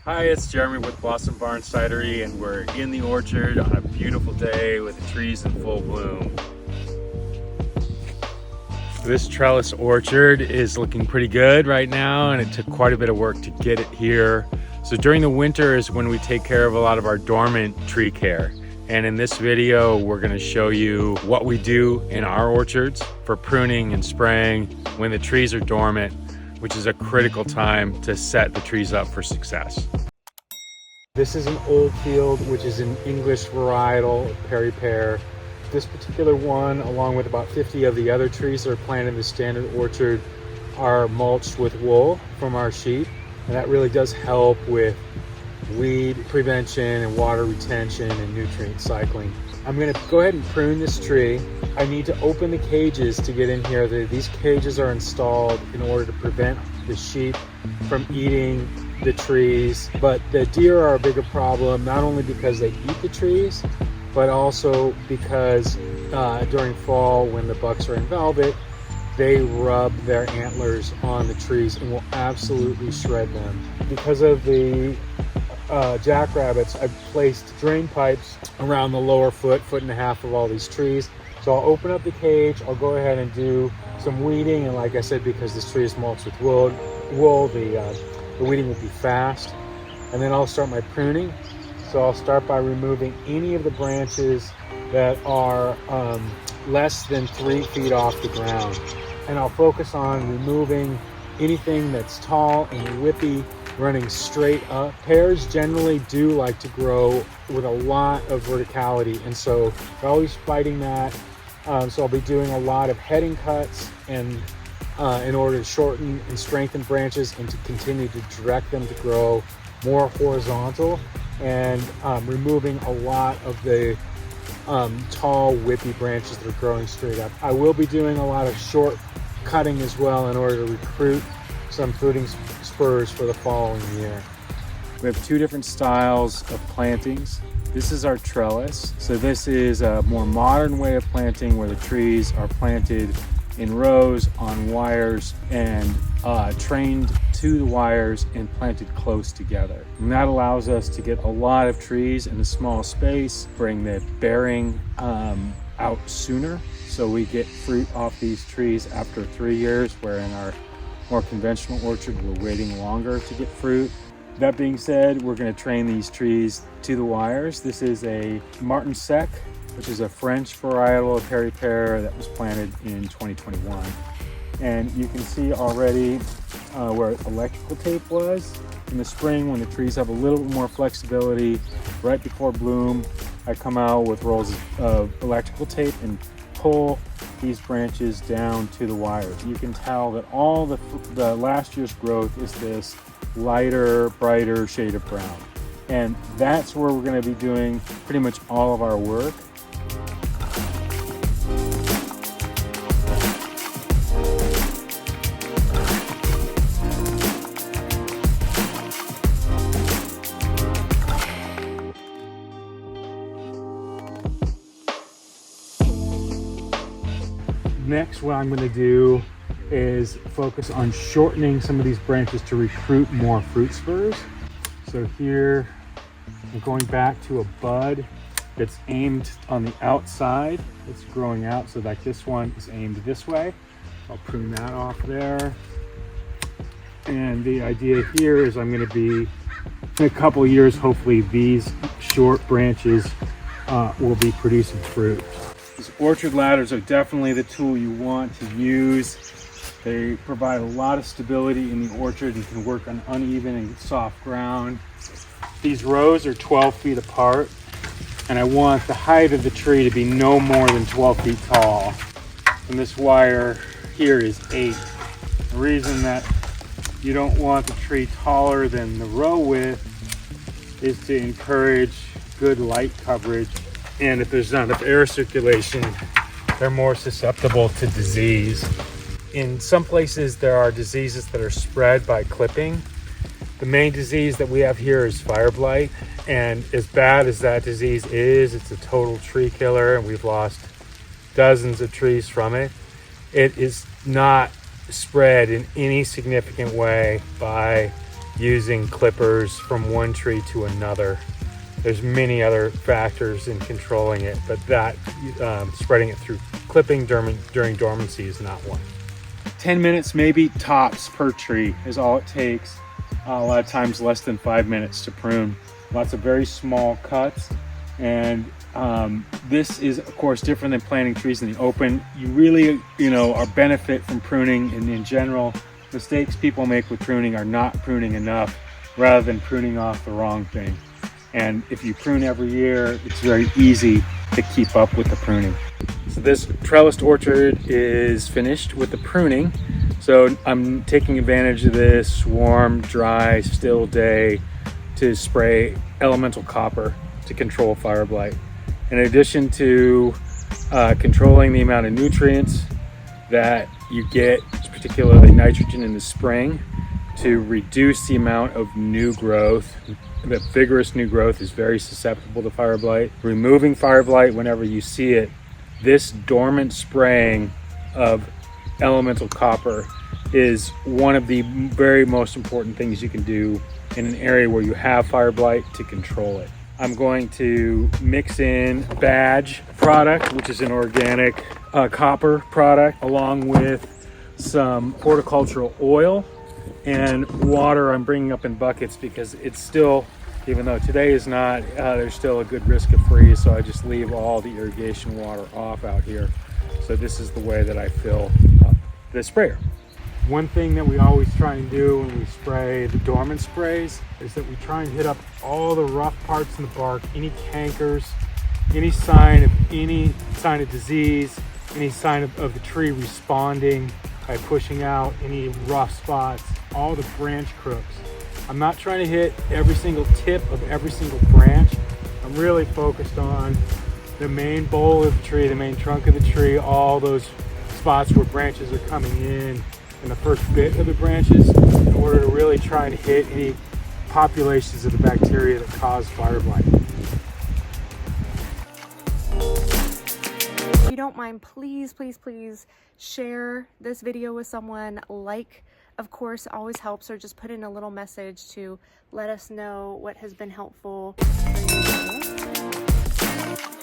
Hi, it's Jeremy with Blossom Barn Cidery, and we're in the orchard on a beautiful day with the trees in full bloom. This trellis orchard is looking pretty good right now, and it took quite a bit of work to get it here. So during the winter is when we take care of a lot of our dormant tree care. And in this video, we're going to show you what we do in our orchards for pruning and spraying when the trees are dormant, which is a critical time to set the trees up for success. This is an old field, which is an English varietal Perry pear. This particular one, along with about 50 of the other trees that are planted in the standard orchard, are mulched with wool from our sheep. And that really does help with weed prevention and water retention and nutrient cycling. I'm going to go ahead and prune this tree. I need to open the cages to get in here. These cages are installed in order to prevent the sheep from eating the trees, but the deer are a bigger problem, not only because they eat the trees, but also because during fall, when the bucks are in velvet, they rub their antlers on the trees and will absolutely shred them. Because of the jackrabbits, I've placed drain pipes around the lower foot and a half of all these trees. So I'll open up the cage, I'll go ahead and do some weeding, and like I said, because this tree is mulched with wool, the weeding will be fast. And then I'll start my pruning. So I'll start by removing any of the branches that are less than 3 feet off the ground. And I'll focus on removing anything that's tall and whippy, running straight up. Pears generally do like to grow with a lot of verticality, and so they're always fighting that. So I'll be doing a lot of heading cuts and in order to shorten and strengthen branches and to continue to direct them to grow more horizontal, and removing a lot of the tall whippy branches that are growing straight up. I will be doing a lot of short cutting as well in order to recruit some fruiting spurs for the following year. We have 2 different styles of plantings. This is our trellis. So this is a more modern way of planting where the trees are planted in rows on wires and trained to the wires and planted close together. And that allows us to get a lot of trees in a small space, bring the bearing out sooner. So we get fruit off these trees after 3 years, where in our more conventional orchard, we're waiting longer to get fruit. That being said, we're going to train these trees to the wires. This is a Martin Sec, which is a French varietal of Perry pear that was planted in 2021. And you can see already where electrical tape was. In the spring, when the trees have a little bit more flexibility, right before bloom, I come out with rolls of electrical tape and pull these branches down to the wires. You can tell that all the last year's growth is this lighter, brighter shade of brown. And that's where we're going to be doing pretty much all of our work. Next, what I'm going to do is focus on shortening some of these branches to recruit more fruit spurs. So here, I'm going back to a bud that's aimed on the outside. It's growing out, so like this one is aimed this way. I'll prune that off there. And the idea here is I'm going to be, in a couple of years, hopefully these short branches will be producing fruit. These orchard ladders are definitely the tool you want to use. They provide a lot of stability in the orchard and can work on uneven and soft ground. These rows are 12 feet apart, and I want the height of the tree to be no more than 12 feet tall. And this wire here is 8. The reason that you don't want the tree taller than the row width is to encourage good light coverage. And if there's not enough air circulation, they're more susceptible to disease. In some places, there are diseases that are spread by clipping. The main disease that we have here is fire blight. And as bad as that disease is, it's a total tree killer, and we've lost dozens of trees from it. It is not spread in any significant way by using clippers from one tree to another. There's many other factors in controlling it, but that spreading it through clipping during dormancy is not one. 10 minutes maybe tops per tree is all it takes. A lot of times less than 5 minutes to prune. Lots of very small cuts, and this is of course different than planting trees in the open. You really, are benefit from pruning, and in general, mistakes people make with pruning are not pruning enough rather than pruning off the wrong thing. And if you prune every year, it's very easy to keep up with the pruning. So this trellised orchard is finished with the pruning. So I'm taking advantage of this warm, dry, still day to spray elemental copper to control fire blight. In addition to controlling the amount of nutrients that you get, particularly nitrogen in the spring, to reduce the amount of new growth. The vigorous new growth is very susceptible to fire blight. Removing fire blight whenever you see it. This dormant spraying of elemental copper is one of the very most important things you can do in an area where you have fire blight to control it. I'm going to mix in Badge product, which is an organic copper product, along with some horticultural oil and water. I'm bringing up in buckets because it's still, even though today is not, there's still a good risk of freeze, so I just leave all the irrigation water off out here. So this is the way that I fill up the sprayer. One thing that we always try and do when we spray the dormant sprays is that we try and hit up all the rough parts in the bark, any cankers, any sign of disease, any sign of the tree responding by pushing out any rough spots, all the branch crooks. I'm not trying to hit every single tip of every single branch. I'm really focused on the main bole of the tree, the main trunk of the tree, all those spots where branches are coming in the first bit of the branches, in order to really try and hit any populations of the bacteria that cause fire blight. If you don't mind, please share this video with someone. Like, of course, always helps, or just put in a little message to let us know what has been helpful for you.